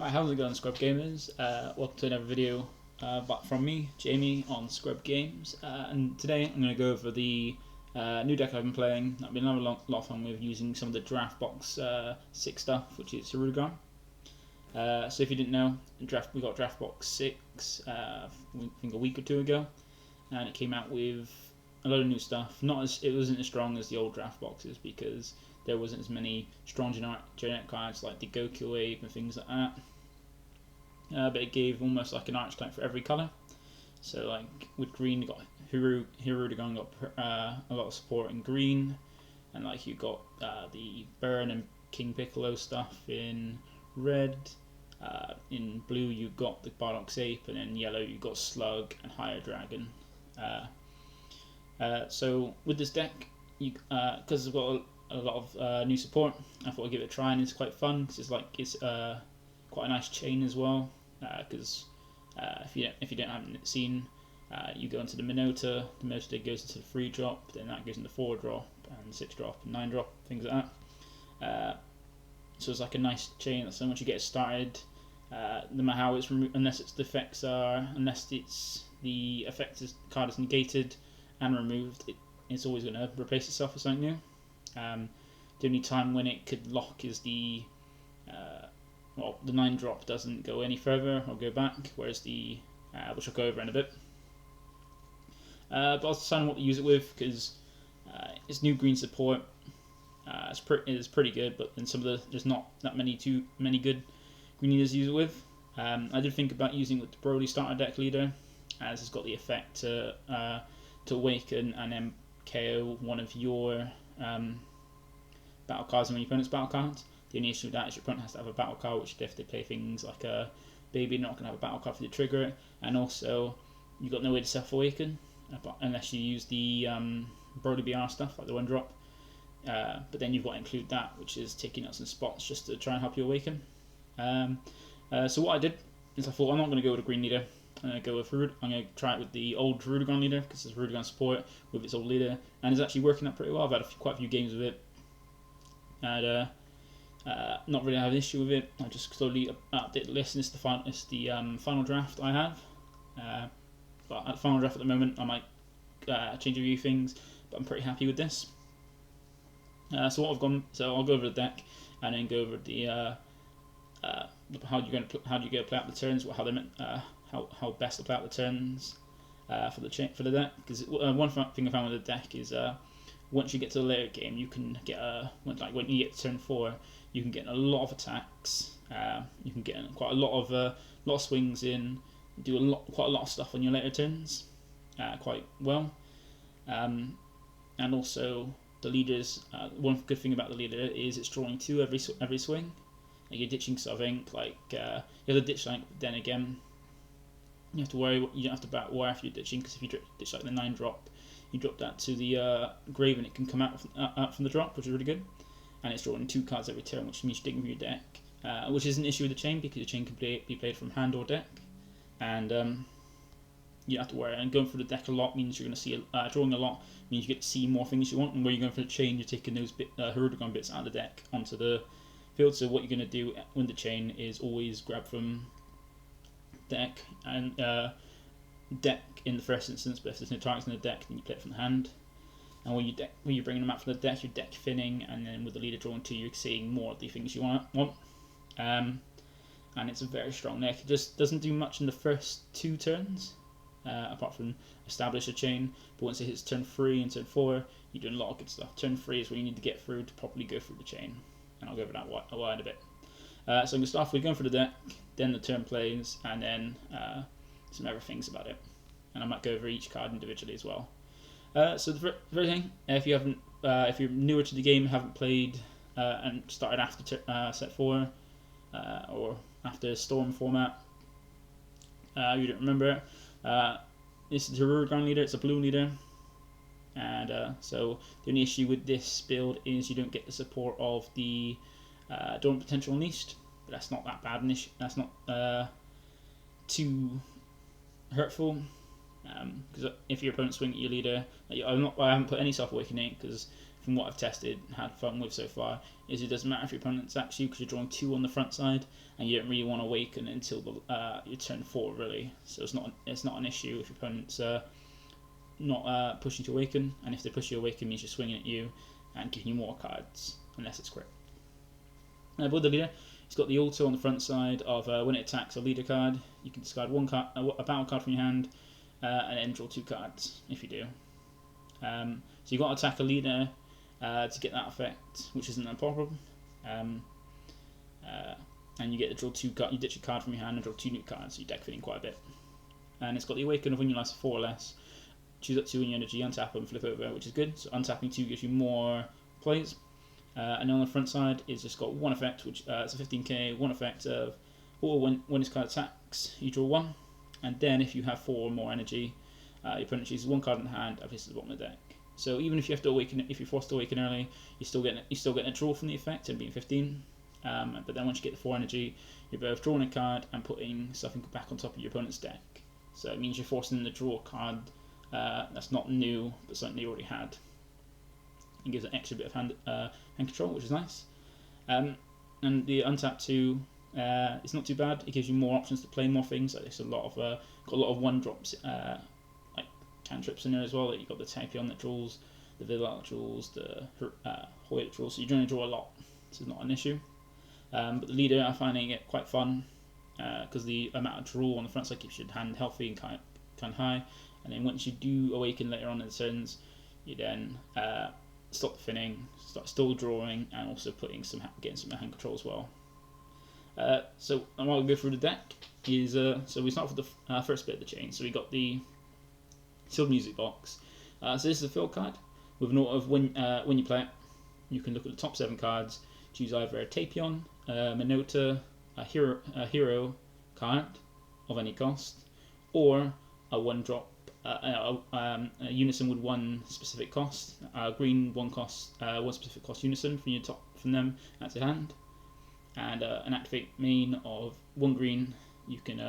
Hi, how's it going, Scrub Gamers? Welcome to another video back from me, Jamie, on Scrub Games. And today I'm going to go over the new deck I've been playing. I've been having a lot of fun with using some of the Draft Box 6 stuff, which is Hirudegarn. So if you didn't know, we got Draft Box 6 I think a week or two ago, and it came out with a lot of new stuff. It wasn't as strong as the old Draft Boxes because there wasn't as many strong generic cards like the Goku Wave and things like that. But it gave almost like an arch type for every colour. So like with green, you got Hirudegarn got a lot of support in green, and like you got the Burn and King Piccolo stuff in red. In blue, you got the Bardock's Ape, and in yellow, you got Slug and Higher Dragon. So with this deck, because it's got a lot of new support, I thought I'd give it a try, and it's quite fun because it's quite a nice chain as well. Because if you haven't seen, you go into the Minota. The Minota goes into the 3-drop, then that goes into 4-drop and 6-drop and 9-drop, things like that. So it's like a nice chain. So once you get it started, no matter how it's removed, unless the effect card is negated and removed, it's always going to replace itself with something new. The only time when it could lock is the 9-drop doesn't go any further or go back, whereas the which I'll go over in a bit. But I'll decide what to use it with because it's new green support. It's pretty good, but then there's not that many good green leaders to use it with. I did think about using with the Broly starter deck leader, as it's got the effect to awaken and then KO one of your battle cards and your opponent's battle cards. The only issue with that is your opponent has to have a battle card, which if they play things like a Baby, they're not going to have a battle card for you to trigger it, and also you've got no way to self-awaken unless you use the Broly BR stuff, like the 1-drop. But then you've got to include that, which is taking out some spots just to try and help you awaken. So what I did is I thought I'm not going to go with a green leader. I'm going to try it with the old Hirudegarn leader because it's Hirudegarn support with its old leader, and it's actually working out pretty well. I've had quite a few games with it, and not really have an issue with it. I just slowly update the list, and it's the final draft I have. But at the final draft at the moment, I might change a few things, but I'm pretty happy with this. So I'll go over the deck and then go over the how do you go to play out the turns, how best to play out the turns for the deck. Because one thing I found with the deck is once you get to the later game, you can get when you get to turn 4, you can get a lot of attacks. You can get quite a lot of swings in, do quite a lot of stuff on your later turns, quite well. And also the leaders. One good thing about the leader is it's drawing 2 every swing. Like you're ditching something like you have to ditch like. Then again, you have to worry. You don't have to worry if you're ditching, because if you ditch like the 9-drop, you drop that to the grave and it can come out from the drop, which is really good. And it's drawing 2 cards every turn, which means you're digging through your deck, which is an issue with the chain because the chain can be played from hand or deck, and you don't have to worry. And going through the deck a lot means you're going to see drawing a lot means you get to see more things you want. And where you're going for the chain, you're taking those Hirudegarn bits out of the deck onto the field. So what you're going to do with the chain is always grab from deck and deck in the first instance, but if there's no targets in the deck, then you play it from the hand. And when you're bringing them out from the deck, you're deck thinning, and then with the leader drawing 2, you're seeing more of the things you want. And it's a very strong deck. It just doesn't do much in the first 2 turns, apart from establish a chain. But once it hits turn 3 and turn 4, you're doing a lot of good stuff. Turn 3 is where you need to get through to properly go through the chain, and I'll go over that in a bit. So I'm going to start off with going through the deck, then the turn plays, and then some other things about it. And I might go over each card individually as well. So the first thing, if you're newer to the game, haven't played and started after set 4 or after Storm format, you don't remember it. This is the Hirudegarn leader. It's a blue leader, and so the only issue with this build is you don't get the support of the Dormant Potential Unleashed, but that's not that bad an issue. That's not too hurtful. Because if your opponent swing at your leader, I haven't put any self-awakening because from what I've tested and had fun with so far, is it doesn't matter if your opponent attacks you because you're drawing 2 on the front side, and you don't really want to awaken until your turn 4 really. So it's not an issue if your opponent's not pushing to awaken, and if they push you awaken, means you're swinging at you and giving you more cards, unless it's crit. With the leader, it's got the auto on the front side of when it attacks a leader card, you can discard one card, a battle card from your hand, and then draw 2 cards if you do. So you've got to attack a leader to get that effect, which isn't a problem. And you get to draw 2 cards. You ditch a card from your hand and draw 2 new cards, so you deck fitting quite a bit. And it's got the awaken of when you last 4 or less. Choose up 2 in your energy, untap them, flip over, which is good. So untapping 2 gives you more plays. And on the front side, it's just got 1 effect, which it's a 15k, 1 effect of, or when this card attacks, you draw 1. And then if you have 4 or more energy, your opponent chooses 1 card in hand and places it at the bottom of the deck. So even if you have to awaken, if you're forced to awaken early, you're still getting a draw from the effect and being 15. But then once you get the 4 energy, you're both drawing a card and putting something back on top of your opponent's deck. So it means you're forcing them to draw a card that's not new, but something they already had. It gives an extra bit of hand control, which is nice. And the untap 2, it's not too bad. It gives you more options to play more things. Like it's got a lot of 1-drops, like cantrips in there as well. Like you've got the Tapion that draws, the Villa that draws, the Hoy that draws. So you're going to draw a lot. So it's not an issue. But the leader, I'm finding it quite fun because the amount of draw on the front side keeps your hand healthy and kind of high. And then once you do awaken later on in the turns, you then stop the finning, start still drawing, and also getting some hand control as well. So I'm going to go through the deck. So we start with the first bit of the chain. So we got the sealed music box. So this is a field card with a note of when you play it, you can look at the top 7 cards, choose either a Tapion, Minota, a hero card of any cost, or a 1-drop. A unison with 1 specific cost, green 1 specific cost unison from them at the hand, and an activate main of 1 green. You can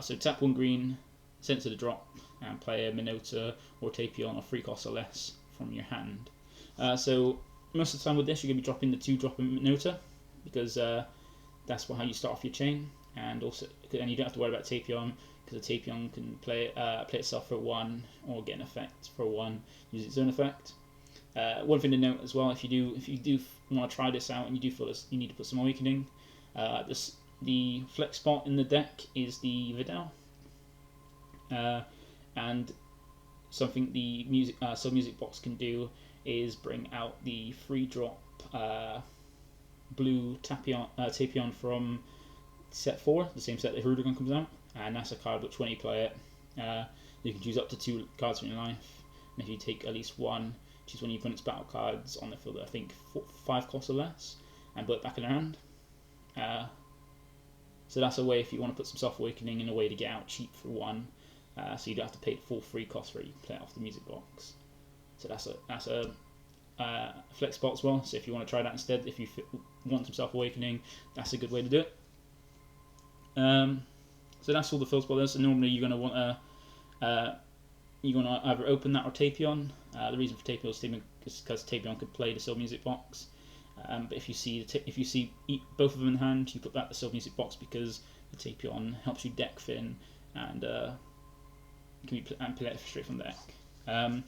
so tap 1 green, send it to the drop, and play a Minota or Tapion of 3 costs or less from your hand. So most of the time with this, you're going to be dropping the 2-drop Minota because that's how you start off your chain, and you don't have to worry about Tapion. Because the Tapion can play itself for 1 or get an effect for 1, use its own effect. One thing to note as well, if you do want to try this out and you do feel you need to put some awakening, the flex spot in the deck is the Vidal, and something the music box can do is bring out the 3-drop blue Tapion from set 4, the same set that Hirudegarn comes out. And that's a card which, when you play it, you can choose up to 2 cards from your life. And if you take at least 1, choose one of your opponent's battle cards on the field, I think 5 costs or less, and put it back in their hand. So that's a way if you want to put some self-awakening in a way to get out cheap for 1, so you don't have to pay the full 3 cost for it. You can play it off the music box. So that's a flex spot as well. So if you want to try that instead, if you want some self-awakening, that's a good way to do it. So that's all the field spot is. So normally you're going to want to either open that or Tapion. The reason for Tapion is because Tapion could play the sealed music box. But if you see both of them in hand, you put back the sealed music box because the Tapion helps you deck fin and play it straight from the deck. And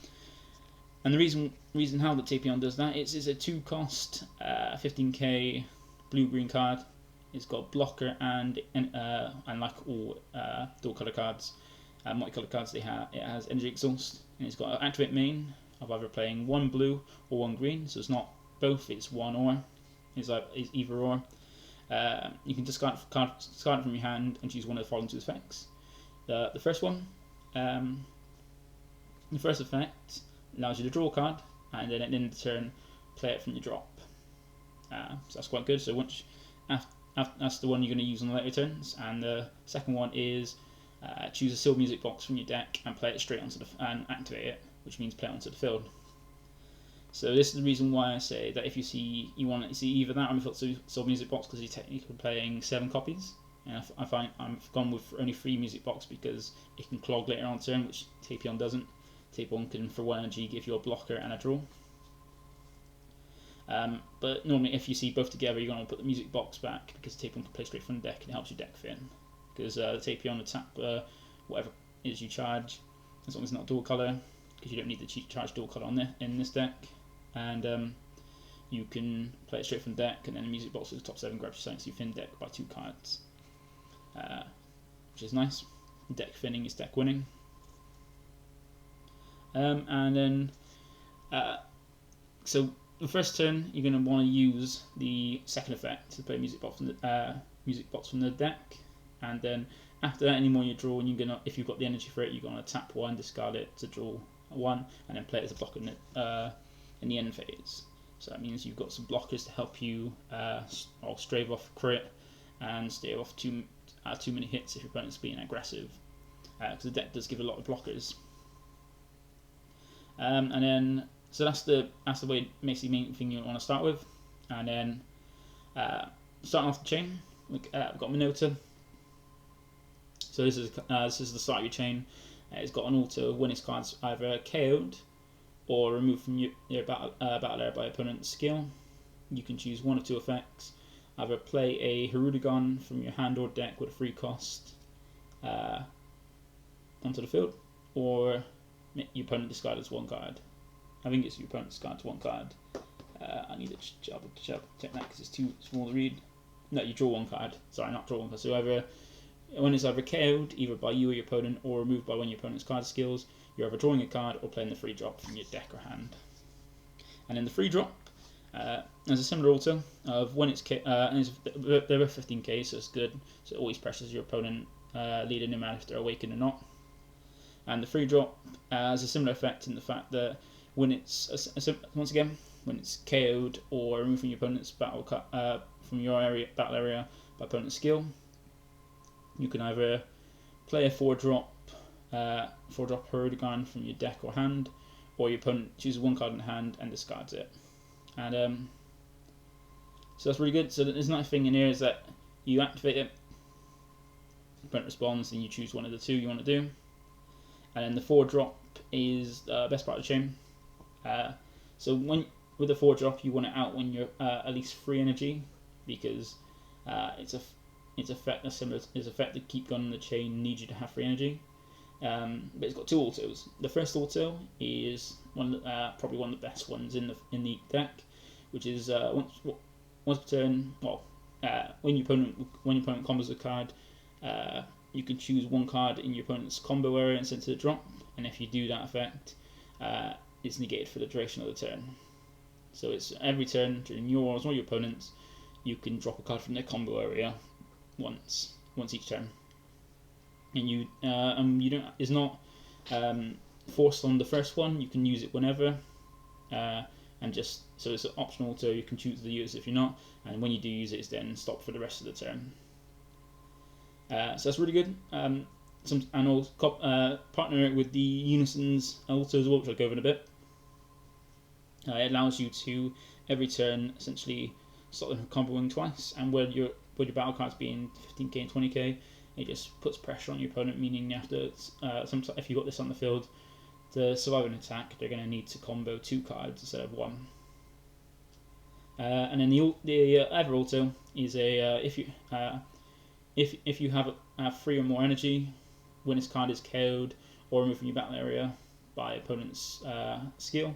the reason how the Tapion does that is a 2-cost 15k blue-green card. It's got blocker and like all dual colour cards, multicolored cards, it has energy exhaust, and it's got an activate main of either playing 1 blue or 1 green. So it's not both; it's 1 or. It's either or. You can discard it from your hand and choose one of the following 2 effects. The first one, the first effect allows you to draw a card, and then at the end of the turn, play it from your drop. So that's quite good. So once that's the one you're going to use on the later turns. And the second one is choose a sealed music box from your deck and play it straight onto and activate it, which means play it onto the field. So this is the reason why I say that if you want to see either that or a sealed music box, because you're technically playing 7 copies. And I find I've gone with only 3 music box because it can clog later on turn, which Tapion doesn't. Tapion can, for 1 energy, give you a blocker and a draw. But normally, if you see both together, you're going to put the music box back because the Tapeon can play straight from the deck and it helps your deck fit. Because the Tapeon will tap whatever it is you charge, as long as it's not dual colour, because you don't need to charge dual colour in this deck. And you can play it straight from the deck, and then the music box with the top 7 grabs your Science Fin deck by 2 cards, which is nice. Deck thinning is deck winning. And then, so the first turn you're going to want to use the second effect to play music box from the deck, and then after that, any more you draw, and you're gonna, if you've got the energy for it, you're gonna tap 1, discard it to draw 1, and then play it as a block in the end phase. So that means you've got some blockers to help you or stave off crit and stave off too many hits if your opponent's being aggressive, because the deck does give a lot of blockers. And then, so that's the way, makes the main thing you want to start with. And then starting off the chain, we've got Minota. So this is the start of your chain. It's got an auto when its card's either KO'd or removed from your battle area by opponent's skill. You can choose one of 2 effects. Either play a Hirudegarn from your hand or deck with a free cost onto the field, or your opponent discards 1 card. I think it's your opponent discards 1 card. I need to double check that because it's too small to read. No, you draw 1 card. Sorry, not draw 1 card. So when it's either KO'd, either by you or your opponent, or removed by one of your opponent's card skills, you're either drawing a card or playing the free drop from your deck or hand. And then the free drop has a similar auto of when it's they're both 15k, so it's good. So it always pressures your opponent, leading no matter if they're awakened or not. And the free drop has a similar effect in the fact that when it's once again when it's KO'd or removed from your opponent's battle from your battle area by opponent's skill, you can either play a 4-drop Hirudegarn from your deck or hand, or your opponent chooses 1 card in hand and discards it. And so that's really good. So there's another thing in here is that you activate it, opponent responds, and you choose one of the 2 you want to do. And then the 4-drop is the best part of the chain. So with the 4-drop, you want it out when you're at least 3 energy, because it's effect that keep going in the chain needs you to have 3 energy. But it's got 2 autos. The first auto is probably one of the best ones in the deck, which is once per turn. Well, when your opponent combos a card, you can choose 1 card in your opponent's combo area and send it to the drop. And if you do that effect, it's negated for the duration of the turn. So it's every turn during yours or your opponent's, you can drop a card from their combo area once each turn. And you don't, it's not forced on the first one. You can use it whenever, and just so it's optional. So you can choose to use it if you're not, and when you do use it, it's then stopped for the rest of the turn. So that's really good. And I'll partner it with the Unison's auto as well, which I'll go over in a bit. It allows you to every turn essentially stop them from comboing twice, and with your battle cards being 15k and 20k, it just puts pressure on your opponent, meaning you have to, if you've got this on the field, to survive an attack, they're going to need to combo 2 cards instead of 1. And then the other auto is if you have 3 or more energy, when this card is KO'd or removed from your battle area by opponent's skill,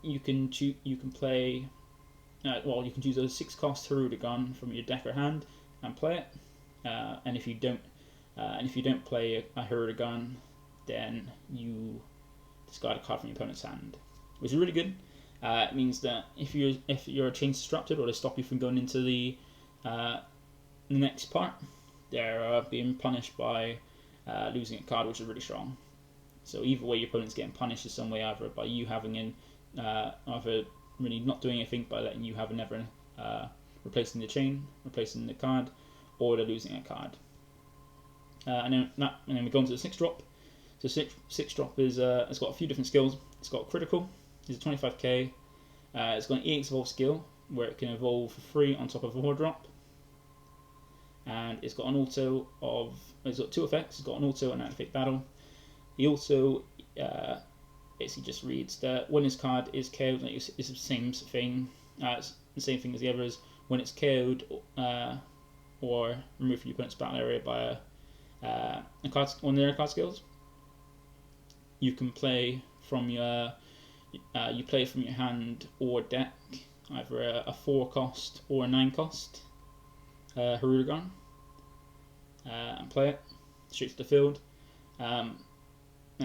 you can play. You can choose a 6-cost Hirudegarn from your deck or hand and play it. And if you don't play a Hirudegarn, then you discard a card from your opponent's hand, which is really good. It means that if your chain's disrupted or they stop you from going into the next part, they're being punished by losing a card, which is really strong. So either way, your opponent's getting punished in some way, either by you having either really not doing anything by letting you have another replacing the chain, replacing the card, or they're losing a card. And then we go on to the 6-drop. So 6-drop is it's got a few different skills. It's got critical. It's a 25k. It's got an EX evolve skill where it can evolve for free on top of a 4-drop. And it's got an auto of. It's got 2 effects. It's got an auto and activate battle. The auto basically just reads that when this card is KO'd, it's the same thing It's the same thing as the others. When it's KO'd or removed from your opponent's battle area by one of their card skills, you can play from your from your hand or deck either a 4 cost or a 9 cost Hirudegarn, and play it straight to the field, and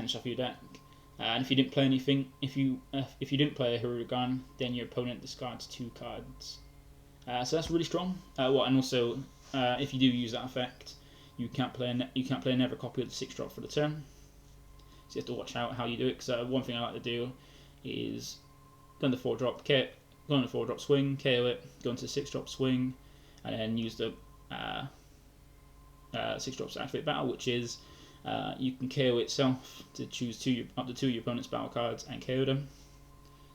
shuffle your deck. And if you didn't play anything, if you didn't play a Hirudegarn, then your opponent discards 2 cards. So that's really strong. And also, if you do use that effect, you can't play another copy of the 6-drop for the turn. So you have to watch out how you do it. Because one thing I like to do is go on the 4-drop, go on the 4-drop swing, KO it, go into the 6-drop swing, and then use the 6-drops to activate battle, which is you can KO itself to choose up to 2 of your opponent's battle cards and KO them.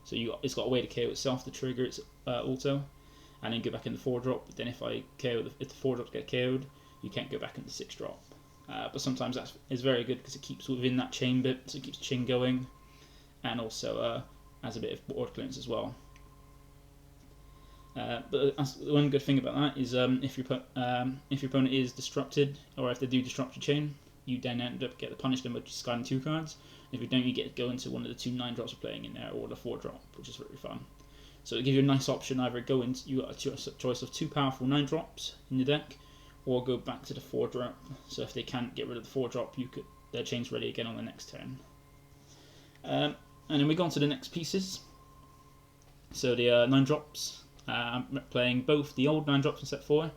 So it's got a way to KO itself to trigger its auto, and then go back in the 4-drop. But then if the 4-drops get KO'd, you can't go back in the 6-drop. But sometimes that is very good because it keeps within that chain bit, so it keeps the chain going, and also has a bit of board clearance as well. But one good thing about that is if your opponent is disrupted, or if they do disrupt your chain, you then end up getting punished them by discarding 2 cards. And if you don't, you get to go into one of the 2 9-drops you're playing in there, or the 4-drop, which is really fun. So it gives you a nice option. Either you got a choice of 2 powerful 9-drops in the deck, or go back to the 4-drop. So if they can't get rid of the 4-drop, their chain's ready again on the next turn. And then we go on to the next pieces. So the 9-drops. I'm playing both the old 9-drops in set 4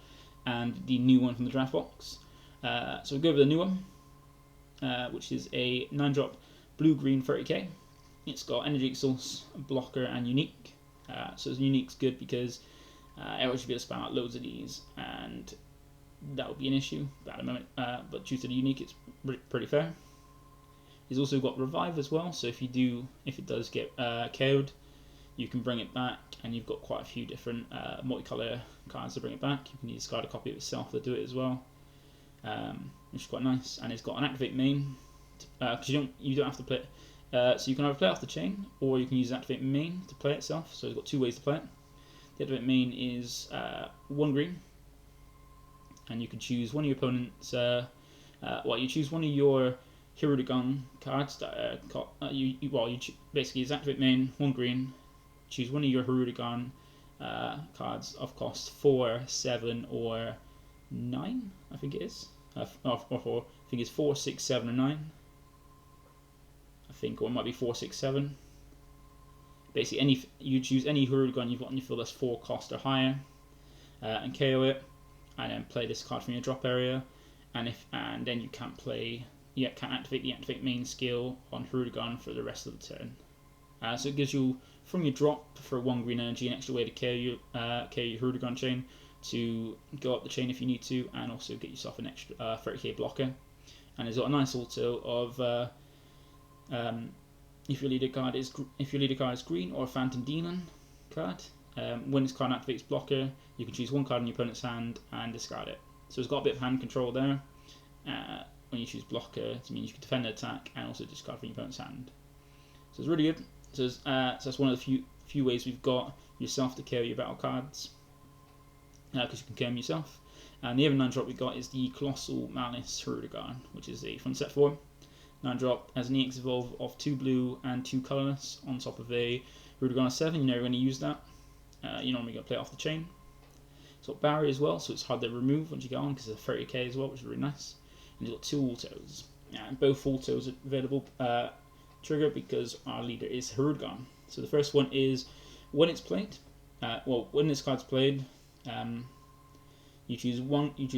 and the new one from the draft box. So we'll go over the new one, which is a 9-drop blue-green 30k. It's got energy source, blocker, and unique. So unique's good because everyone should be able to spam out loads of these, and that would be an issue at the moment. But due to the unique, it's pretty fair. It's also got revive as well. So if it does get KO'd, you can bring it back, and you've got quite a few different multicolour cards to bring it back. You can discard a copy of itself to do it as well, which is quite nice. And it's got an activate main, because you don't have to play it. So you can either play off the chain, or you can use activate main to play itself. So it's got 2 ways to play it. The activate main is 1 green, and you can choose one of your opponent's. You choose one of your Hirudegarn cards that basically is activate main 1 green. Choose one of your Hirudegarn cards of cost 4, 7, or 9. I think it is. I think it's 4, 6, 7, or 9. Or it might be 4, 6, 7. Basically, you choose any Hirudegarn you've got on your field that's 4 cost or higher, and KO it, and then play this card from your drop area. And then you can't activate the activate main skill on Hirudegarn for the rest of the turn. So it gives you, from your drop for 1 green energy, an extra way to KO your Hirudegarn chain, to go up the chain if you need to, and also get yourself an extra 30k blocker. And it's got a nice auto of if your leader card is green, or a Phantom Demon card. When this card activates blocker, you can choose 1 card in your opponent's hand and discard it. So it's got a bit of hand control there. When you choose blocker, it means you can defend the attack and also discard from your opponent's hand. So it's really good. So that's one of the few ways we've got yourself to KO your battle cards, because you can KO them yourself. And the other 9-drop we got is the Colossal Malice Hirudegarn, which is from set 4. 9-drop has an EX evolve of 2 blue and 2 colourless on top of a Hirudegarn 7. You're never going to use that. You're normally going to play it off the chain. It's got barrier as well, so it's hard to remove once you get on, because it's a 30k as well, which is really nice. And it's got 2 autos. And both autos are available trigger because our leader is Hirudegarn. So the first one is when it's played. When this card's played, you choose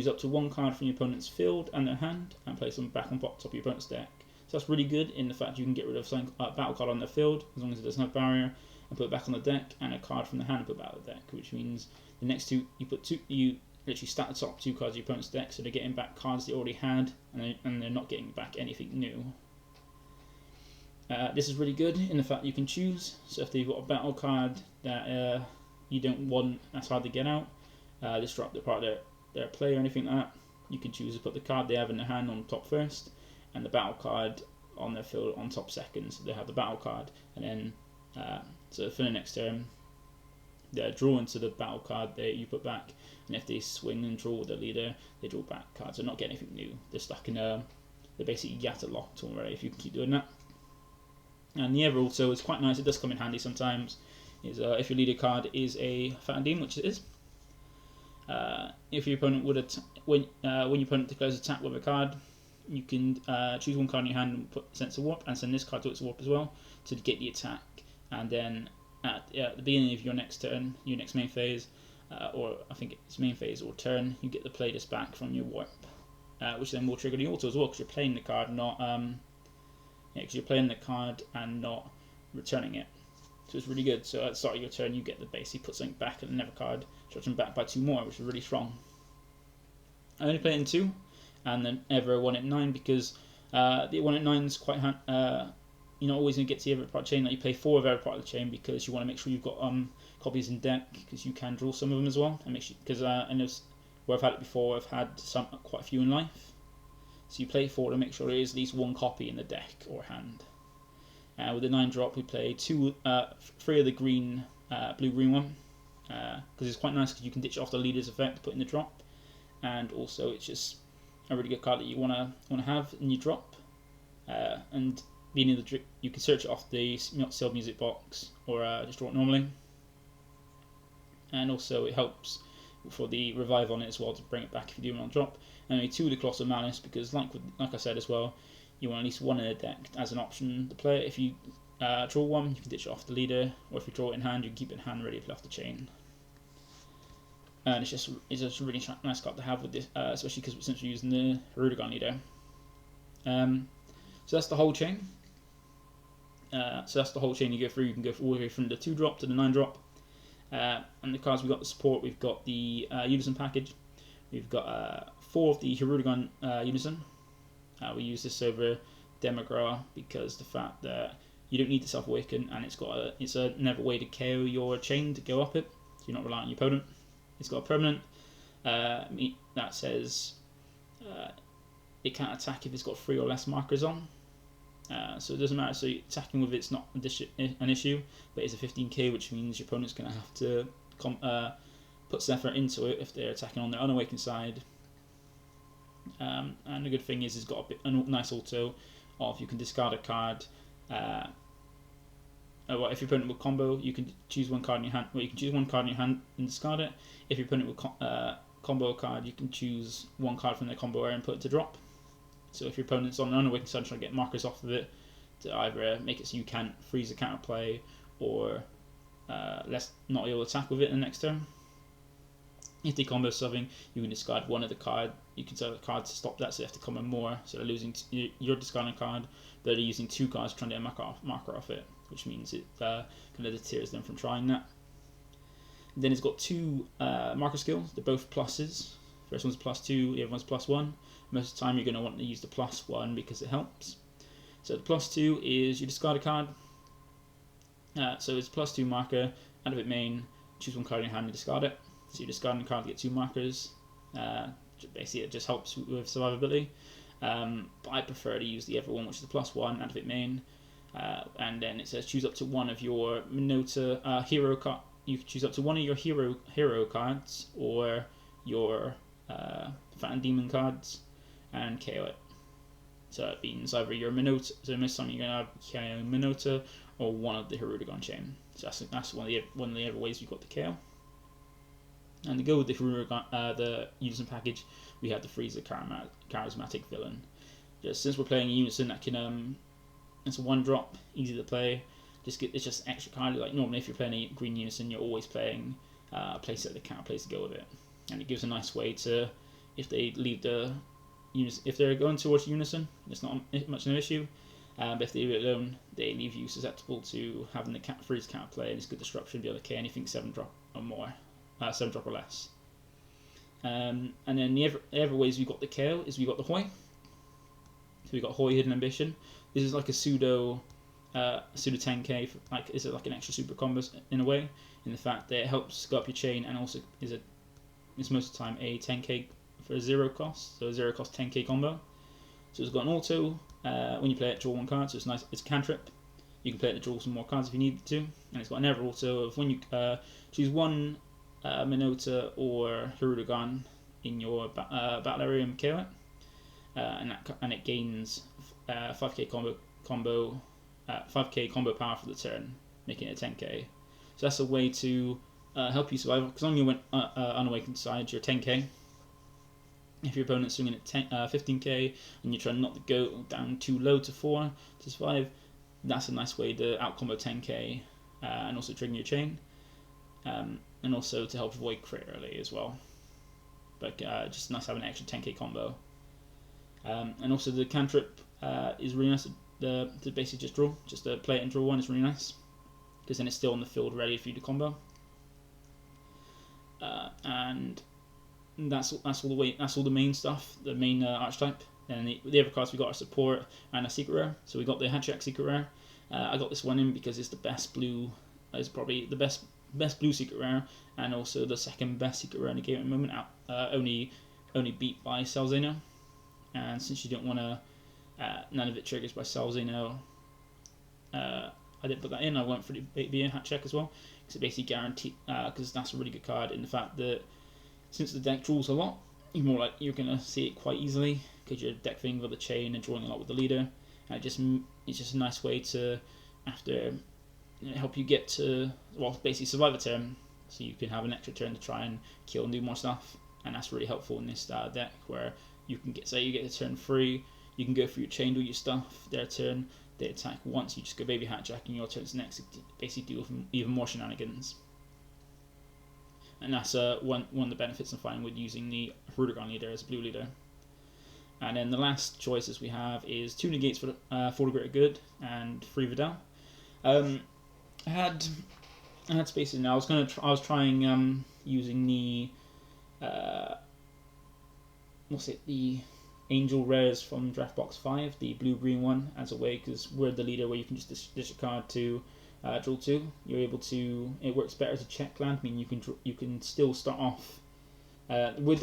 up to 1 card from your opponent's field and their hand, and place them back on top of your opponent's deck. So that's really good in the fact you can get rid of a battle card on their field as long as it doesn't have barrier, and put it back on the deck, and a card from the hand and put it back on the deck, which means the next 2 you literally stack the top 2 cards of your opponent's deck, so they're getting back cards they already had, and they're not getting back anything new. This is really good in the fact you can choose. So if they've got a battle card that you don't want, that's hard to get out, disrupt the part of their play or anything like that, you can choose to put the card they have in their hand on top first, and the battle card on their field on top second. So they have the battle card, and then so for the next turn, draw into the battle card that you put back, and if they swing and draw with the leader, they draw back cards. They're not getting anything new. They're stuck in they're basically yatta locked already if you can keep doing that. And the other also is quite nice. It does come in handy sometimes. Is if your leader card is a Fat Demon, which it is. If your opponent would when your opponent declares attack with a card, you can choose one card in your hand and send it to warp, and send this card to its warp as well to get the attack. And then at the beginning of your next turn, your next main phase, or I think it's main phase or turn, you get to play this back from your warp, which then will trigger the auto as well because you're playing the card, not because you're playing the card and not returning it. So it's really good. So at the start of your turn, you get the basically put something back and another card, charge them back by 2 more, which is really strong. I only play it in 2, and then ever 1 at 9 because the 1 at 9 is quite you're not always going to get to every part of the chain. Like you play 4 of every part of the chain because you want to make sure you've got copies in deck because you can draw some of them as well. And make sure because I know where I've had it before, I've had quite a few in life. So you play 4 to make sure there is at least 1 copy in the deck or hand. With the 9 drop, we play 3 of the green, blue-green one because it's quite nice because you can ditch off the leader's effect to put in the drop, and also it's just a really good card that you wanna have in your drop. And being in the you can search it off the sealed music box or just draw it normally. And also it helps for the revive on it as well to bring it back if you do it on drop. And only 2 of the Colossal Malice because like I said as well, you want at least 1 in the deck as an option to play it. If you draw 1, you can ditch it off the leader, or if you draw it in hand, you can keep it in hand ready to play off the chain. And it's just a really nice card to have with this, especially because since we're using the Hirudegarn leader. So that's the whole chain. You go through. You can go all the way from the 2 drop to the 9 drop. And the cards we've got the support. We've got the Unison package. We've got 4 of the Hirudegarn Unison. We use this over Demagra because the fact that you don't need the self-awaken, and it's another way to KO your chain to go up it, so you're not relying on your opponent. It's got a permanent that says it can't attack if it's got 3 or less markers on. So it doesn't matter. So attacking with it's not an issue, but it's a 15k, which means your opponent's going to have to put some effort into it if they're attacking on their unawakened side. And the good thing is it's got a nice auto of you can discard a card. If your opponent will combo, you can choose 1 card in your hand. Well, you can choose 1 card in your hand and discard it. If your opponent will combo a card, you can choose 1 card from their combo area and put it to drop. So if your opponent's on an unawakened side trying to get markers off of it, to either make it so you can't freeze the counter play or not able to attack with it in the next turn. If they combo something, you can discard 1 of the card. You can tell the card to stop that, so they have to combo more. So they're losing you're discarding a card, but they're using 2 cards trying to get a marker off it, which means it kind of deters them from trying that. And then it's got 2 marker skills. They're both pluses. First one's +2, the other one's +1. Most of the time you're going to want to use the +1 because it helps. So the +2 is you discard a card. So it's +2 marker, out of it main, choose 1 card in your hand and discard it. So you're discarding a card to get 2 markers. Basically it just helps with survivability. But I prefer to use the other one, which is the +1, out of it main. And then it says choose up to 1 of your Minota hero card. You can choose up to 1 of your hero cards or your Phantom Demon cards and KO it. So it means either your Minota, so this time you're going to have KO Minota or 1 of the Hirudegarn chain. So that's one of the other ways you've got the KO. And to go with the Unison package, we have the Freezer Charismatic Villain. Just since we're playing a Unison that can, it's a 1 drop, easy to play. It's just extra card. Like normally, if you're playing a green Unison, you're always playing a playset that counter plays to go with it, and it gives a nice way to, if they leave the Unison, if they're going towards Unison, it's not much of an issue. But if they leave it alone, they leave you susceptible to having the freeze counter play, and it's good disruption, be able to K anything 7 drop or more. 7 drop or less. And then the other ways we've got the KO is we've got the Hoi. So we've got Hoi Hidden Ambition. This is like a pseudo 10k, is it like an extra super combo in a way, in the fact that it helps go up your chain, and also it's most of the time a 10k for a 0 cost, so a 0 cost 10k combo. So it's got an auto, when you play it, draw 1 card, so it's nice, it's a cantrip. You can play it to draw some more cards if you need to, and it's got an Ever also of when you choose one Minota or Hirudegarn in your battle area and KO it, and it gains 5k combo 5k combo power for the turn, making it 10k. So that's a way to help you survive, because on your unawakened side you're 10k. If your opponent's swinging at 15k and you're trying not to go down too low to 4 to survive, that's a nice way to outcombo 10k and also trigger your chain, and also to help avoid crit early as well. But just nice to have an extra 10k combo. And also the cantrip is really nice to basically just draw, just to play it and draw one is really nice, because then it's still on the field ready for you to combo. And that's all the main stuff, the main archetype. And the other cards we got are support and a secret rare. So we got the Hatch secret rare. I got this one in because it's the best blue. It's probably the best blue secret rare, and also the second best secret rare in the game at the moment. Only beat by Salzano. And since you don't want to, none of it triggers by Salzano, I didn't put that in. I went for the Baby Hatch as well, because it basically guaranteed, because that's a really good card in the fact that since the deck draws a lot, you're gonna see it quite easily because you're deck thing with the chain and drawing a lot with the leader, and it's just a nice way to help you get to, well, basically survive a turn, so you can have an extra turn to try and kill and do more stuff, and that's really helpful in this deck where you can get the turn free, you can go for your chain, do your stuff, their turn, they attack once, you just go Baby Hatch and your turn's next to basically do even more shenanigans. And that's one of the benefits I'm finding with using the Hirudegarn leader as a blue leader. And then the last choices we have is 2 negates for the greater good and 3 Vidal. I had spaces now. I was trying using the the Angel Rares from Draft Box 5, the blue-green one, as a way, because we're the leader where you can just dish a card to draw 2. You're able to. It works better as a check land. I mean, you can still start off with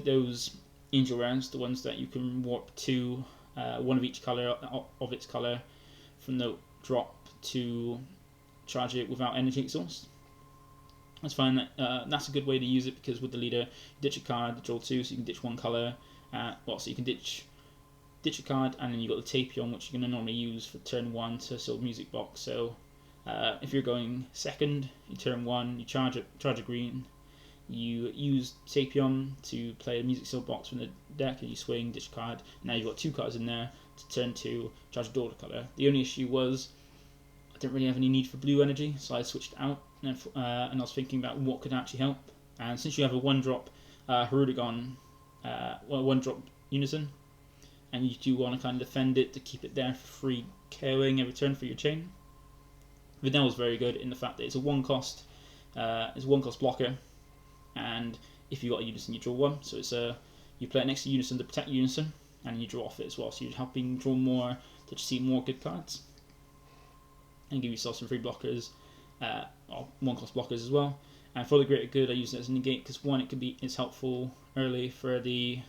those Angel Rares, the ones that you can warp to one of each color of its color from the drop to charge it without energy exhaust. I find that that's a good way to use it, because with the leader, you ditch a card, draw 2, so you can ditch one color. So you can ditch a card, and then you got the Tapion, which you're going to normally use for turn 1 to Silver Music Box. So if you're going second, you turn 1, you charge a green, you use Tapion to play a Music Silver Box from the deck, and you swing, ditch a card. Now you've got 2 cards in there to turn 2, charge a daughter color. The only issue was I didn't really have any need for blue energy, so I switched out, and I was thinking about what could actually help. And since you have a 1-drop Hirudegarn, 1-drop Unison, and you do want to kind of defend it to keep it there for free KOing every turn for your chain, Vidal is very good in the fact that it's a 1-cost blocker, and if you got a Unison, you draw 1. So it's you play it next to Unison to protect Unison, and you draw off it as well. So you're helping draw more to see more good cards, and give yourself some free blockers, or 1-cost blockers as well. And for the greater good, I use it as a negate because one, it's helpful early for the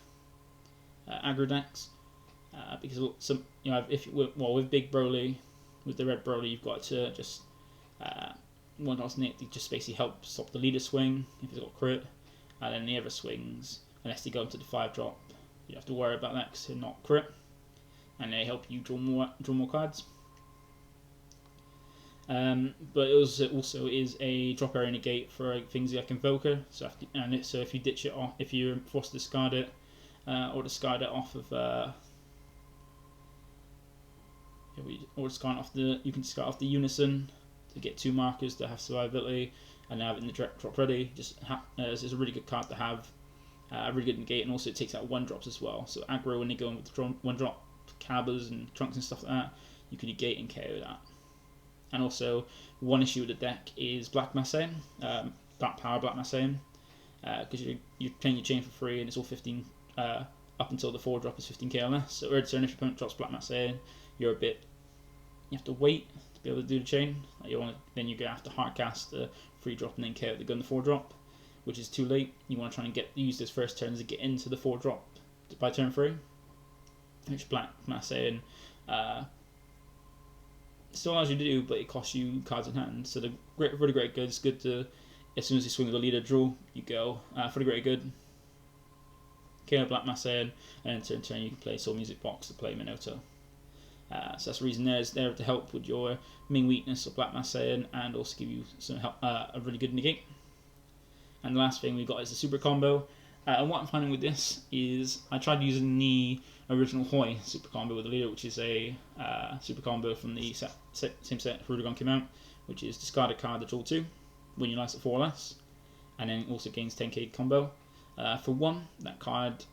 aggro decks, because with Big Broly, with the red Broly, you've got to just 1-cost negate, just basically help stop the leader swing if it's got crit, and then the other swings, unless they go into the 5-drop, you have to worry about that because they're not crit, and they help you draw more cards. But it also is a drop area negate for things like Invoker. So if you ditch it off, if you're forced to discard it, or discard it off of, you can discard off the Unison to get 2 markers to have survivability, and have it in the direct drop ready. It's a really good card to have, a really good negate, and also it takes out 1-drops as well. So aggro, when they go in with 1-drop Cabas and Trunks and stuff like that, you can negate and KO that. And also, one issue with the deck is Black Masain, Dark Power Black Masain, because you're playing your chain for free, and it's all 15 up until the 4-drop is 15k or less. So every turn, if your opponent drops Black Masain, you have to wait to be able to do the chain. Then you're going to have to hardcast the 3-drop and then KO the gun the 4-drop, which is too late. You want to try and use this first turn to get into the 4-drop by turn 3, which Black Masain still allows you to do, but it costs you cards in hand. So the for the great good, it's good to, as soon as you swing with the leader draw, you go for the great good. KO Black Masayan, and then turn you can play Soul Music Box to play Minotaur. So that's the reason there's there to help with your main weakness of Black Masayan, and also give you some help, a really good negate. And the last thing we got is the super combo. And what I'm finding with this is I tried using the original Hoi super combo with the leader, which is a super combo from the same set Hirudegarn came out, which is discard a card to draw 2 when you last at 4 or less, and then also gains 10k combo. For 1, that card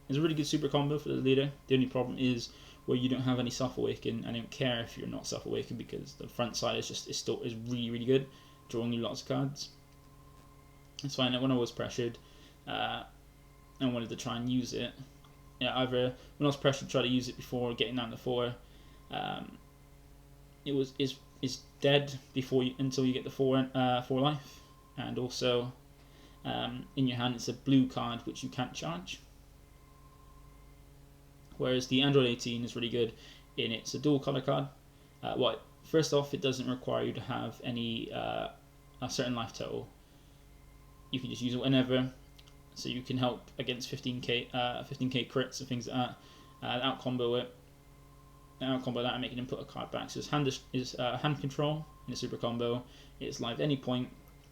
is a really good super combo for the leader. The only problem is where you don't have any self-awaken, and I don't care if you're not self-awaken because the front side is really good, drawing you lots of cards. It's fine. When I was pressured, I wanted to try and use it. Either when I was pressured, try to use it before getting down to 4. It's dead until you get the 4 life, and also in your hand it's a blue card which you can't charge. Whereas the Android 18 is really good in it's a dual color card. First off, it doesn't require you to have any a certain life total. You can just use it whenever, so you can help against 15k crits and things like that. Out combo that and make an input a card back. So it's hand control in a super combo. It's live at any point,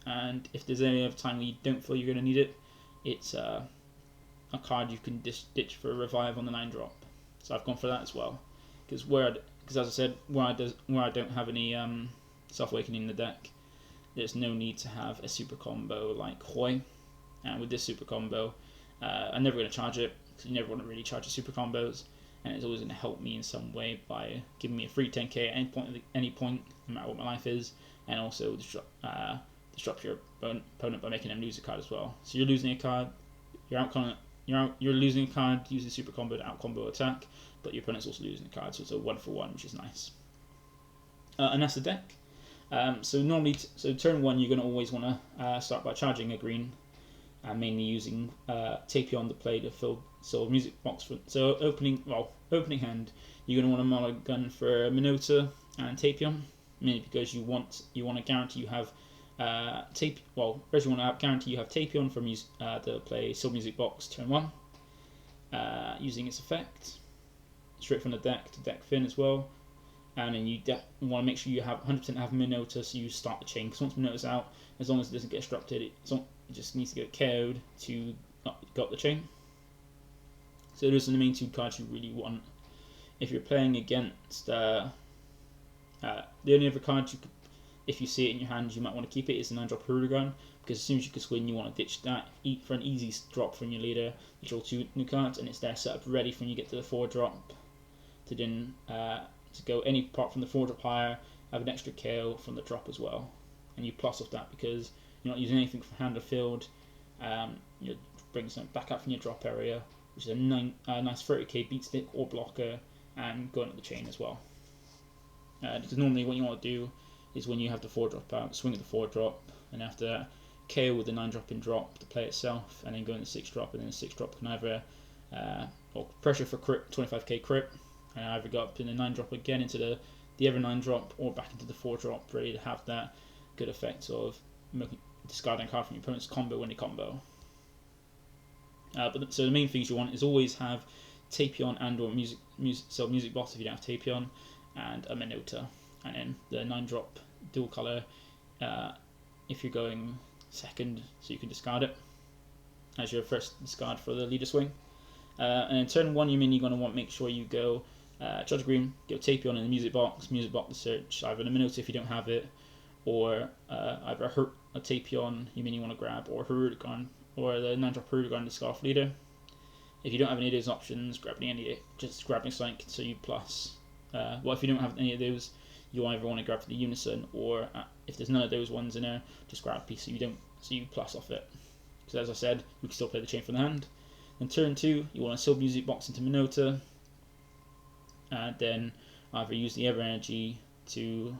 and if there's any other time where you don't feel you're going to need it, it's a card you can ditch for a revive on the 9-drop. So I've gone for that as well, because as I said, where I don't have any self-awakening in the deck, there's no need to have a super combo like Hoi. And with this super combo, I'm never going to charge it, because you never want to really charge your super combos, and it's always going to help me in some way by giving me a free 10k at any point, no matter what my life is, and also disrupt your opponent by making them lose a card as well. So you're losing a card, you're losing a card using super combo to out combo attack, but your opponent's also losing a card, so it's a 1-for-1, which is nice. And that's the deck. So turn 1, you're going to always want to start by charging a green, mainly using Tapion to play the Soul Music Box. So opening hand, you're going to want to mulligan for Minotaur and Tapion, mainly because you want to guarantee you have first you want to guarantee you have Tapion from to play Soul Music Box turn 1, using its effect straight from the deck to deck Finn as well. And then you want to make sure you have 100% have Minotaur, so you start the chain. Because once Minotaur's out, as long as it doesn't get disrupted, it just needs to get KO'd to got the chain. So those are the main 2 cards you really want. If you're playing against the only other card you could, if you see it in your hand, you might want to keep it, is the 9-drop Hirudegarn, because as soon as you can swing, you want to ditch that, eat for an easy drop from your leader, you draw 2 new cards, and it's there set up ready for when you get to the 4-drop to then to go any part from the 4-drop higher, have an extra KO from the drop as well, and you plus off that because you're not using anything from hand or field. You bring something back up from your drop area, which is a nice 30k beat stick or blocker, and going up the chain as well. Because normally what you want to do is when you have the 4-drop out, swing at the 4-drop, and after that, KO with the 9-drop in drop to play itself, and then go in the 6-drop, and then the 6-drop can either pressure for crit, 25k crit, and either go up in the 9-drop again into the other 9-drop, or back into the 4-drop, ready to have that good effect of discarding a card from your opponent's combo when they combo. So the main things you want is always have Tapion and or music box if you don't have Tapion, and a Minotaur, and then the 9-drop dual color if you're going second, so you can discard it as your first discard for the leader swing. And in turn 1, you're going to want to make sure you go charge a green, go Tapion in the music box to search either the Minotaur if you don't have it, or either a Tapion you want to grab, or Hirudegarn, or the 9-drop Hirudegarn discard for leader. If you don't have any of those options, just grabbing something so you plus. If you don't have any of those, you either want to grab for the Unison, or if there's none of those ones in there, just grab a piece so you plus off it. Because as I said, you can still play the chain from the hand. In turn 2, you want to Soul Music Box into Minotaur, and then either use the Ever Energy to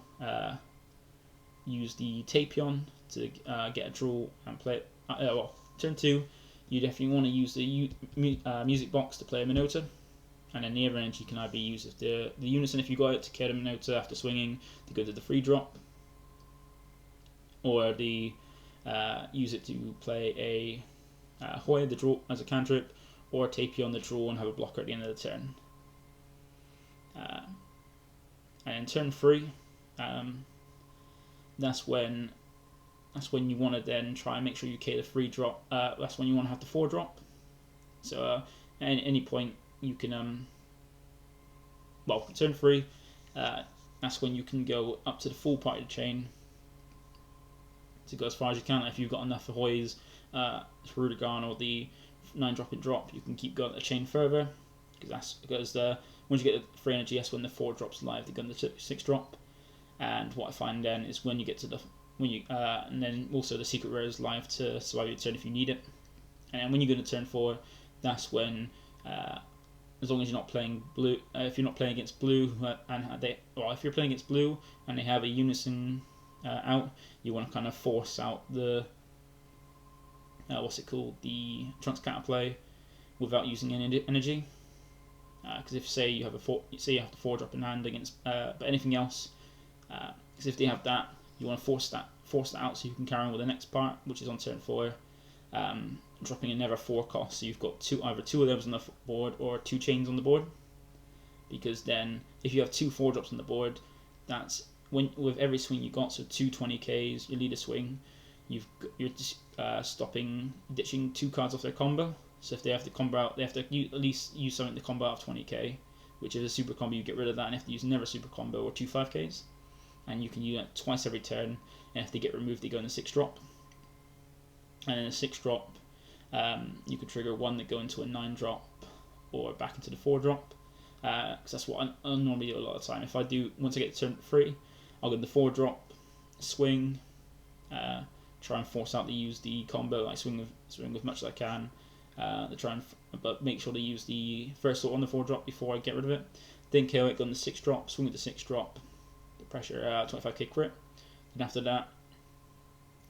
use the Tapion to get a draw and play it. Turn 2, you definitely want to use the music box to play a Minotaur, and then the other energy can either be used if the unison, if you got it, to kill the Minotaur after swinging to go to the free drop, or the use it to play a Hoya the draw as a cantrip, or Tapion the draw and have a blocker at the end of the turn. And in turn 3, that's when you want to then try and make sure you kill the free drop. That's when you want to have the 4 drop. So at any point you can turn 3. That's when you can go up to the full part of the chain to go as far as you can. If you've got enough Hoys, Hirudegarn, or the 9-drop drop, you can keep going a chain further, because once you get the free energy, that's when the 4 drops live to go on the 6 drop. And what I find then is when you get to the and then also the secret rare is live to survive your turn if you need it. And then when you go to turn 4, that's when as long as you're not playing blue, if you're not playing against blue, if you're playing against blue and they have a unison out, you want to kind of force out the the Trunks counterplay without using any energy. Because if say you have the 4 drop in hand against, but anything else, because if they have that, you want to force that out so you can carry on with the next part, which is on turn 4, dropping another 4 cost. So you've got either 2 of those on the board or 2 chains on the board. Because then, if you have 2 4 drops on the board, that's with every swing you got, so 2 20Ks, you lead a swing, you're ditching 2 cards off their combo. So if they have to combo out, they have to at least use something to combo out of 20k, which is a super combo, you get rid of that and have to use another super combo or 2 5ks. And you can use it twice every turn, and if they get removed, they go in the 6 drop. And in a 6 drop, you could trigger 1 that go into a 9 drop or back into the 4 drop. Because that's what I normally do a lot of the time. If I do, once I get to turn 3, I'll go to the 4 drop, swing, try and force out to use the combo, like swing with much as I can. But make sure to use the first sword on the 4 drop before I get rid of it. Then KO it, go on the 6 drop, swing with the 6 drop, the pressure 25k crit. Then after that,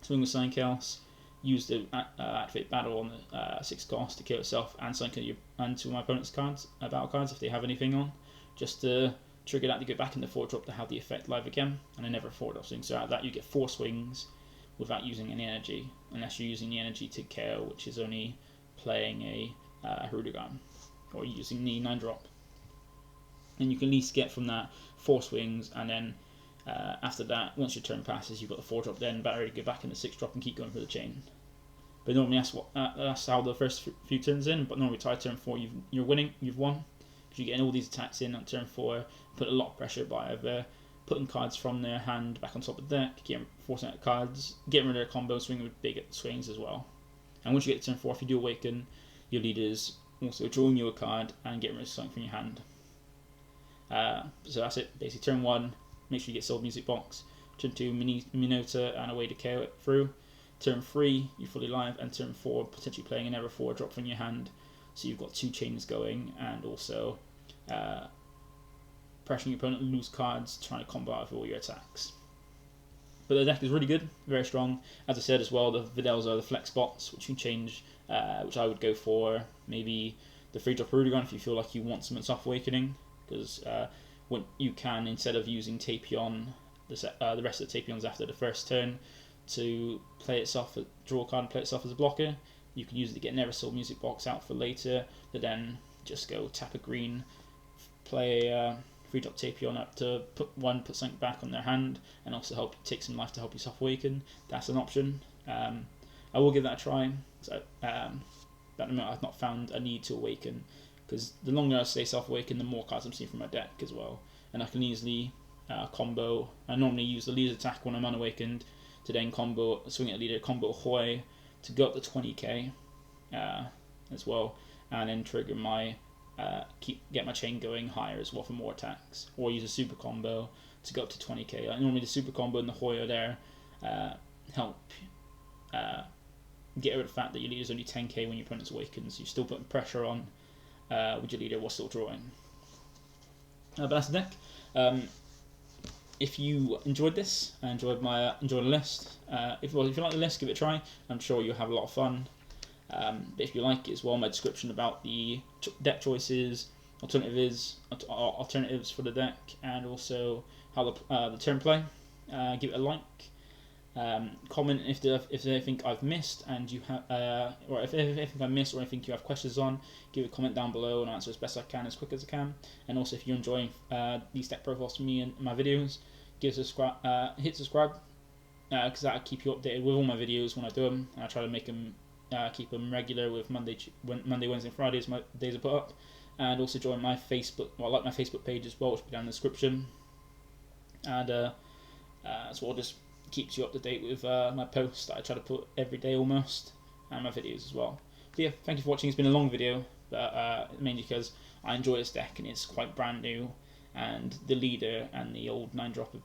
swing with Sign Chaos, use the activate battle on the 6 cost to kill itself and Sign and to my opponent's cards, battle cards if they have anything on, just to trigger that to go back in the 4 drop to have the effect live again, and then never 4 drop swing. So out of that you get 4 swings without using any energy, unless you're using the energy to KO, which is only playing a Hirudegarn or using the 9 drop. And you can at least get from that 4 swings, and then after that, once your turn passes, you've got the 4 drop then battery to go back in the 6 drop and keep going for the chain. But normally that's how the first few turns in. But normally by turn 4 you're winning, you've won, because you're getting all these attacks in on turn 4, put a lot of pressure by either putting cards from their hand back on top of the deck, forcing out cards, getting rid of their combo, swinging with big swings as well. And once you get to turn 4, if you do awaken, your leader's also drawing you a card and getting rid of something from your hand. So that's it. Basically, turn 1, make sure you get Soul Music Box. Turn 2, Minotaur and a way to KO it through. Turn 3, you're fully live, and turn 4, potentially playing another 4 drop from your hand. So you've got 2 chains going, and also pressuring your opponent to lose cards, trying to combo out with all your attacks. But the deck is really good, very strong. As I said as well, the Videls are the flex spots, which you can change, which I would go for maybe the 3-drop Hirudegarn if you feel like you want some soft awakening, because when you can, instead of using Tapion, the rest of the Tapions after the first turn, to play it soft, draw a card and play it soft as a blocker, you can use it to get Never Soul Music Box out for later, to then just go tap a green, play 3-drop Tapion up to put something back on their hand, and also help take some life to help you soft awaken. That's an option. I will give that a try. So, at the moment, I've not found a need to awaken, because the longer I stay soft awaken, the more cards I'm seeing from my deck as well, and I can easily combo. I normally use the leader's attack when I'm unawakened to then swing at leader, combo Hoy to go up to 20k as well, and then trigger my get my chain going higher as well for more attacks, or use a super combo to go up to 20k. Normally the super combo and the Hoya there help get rid of the fact that your leader's only 10k when your opponent's awakens. You're still putting pressure on with your leader while still drawing. But that's the deck. If you enjoyed this, enjoyed the list, if you like the list, give it a try. I'm sure you'll have a lot of fun. But if you like it as well, my description about the deck choices, alternatives for the deck, and also how the turn play. Give it a like. Comment if there's anything I've missed and you have, or if anything I missed or anything you have questions on. Give a comment down below and I'll answer as best I can, as quick as I can. And also, if you're enjoying these deck profiles from me and my videos, hit subscribe, because that'll keep you updated with all my videos when I do them. I try to make them keep them regular with Monday, Wednesday, and Fridays, my days I put up. And also join my Facebook, like my Facebook page as well, which will be down in the description. And so I'll just keeps you up to date with my posts that I try to put every day almost, and my videos as well. But yeah, thank you for watching. It's been a long video, but mainly because I enjoy this deck and it's quite brand new, and the leader and the old 9-drop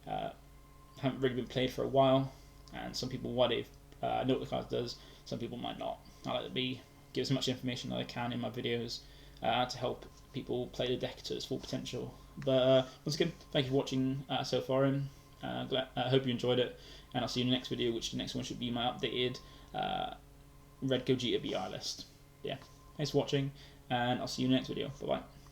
haven't really been played for a while, and some people know what the card does, some people might not. I like to give as much information as I can in my videos to help people play the deck to its full potential. But once again, thank you for watching so far, and I hope you enjoyed it, and I'll see you in the next video, which the next one should be my updated Red Gogeta BR list. Yeah, thanks for watching, and I'll see you in the next video. Bye bye.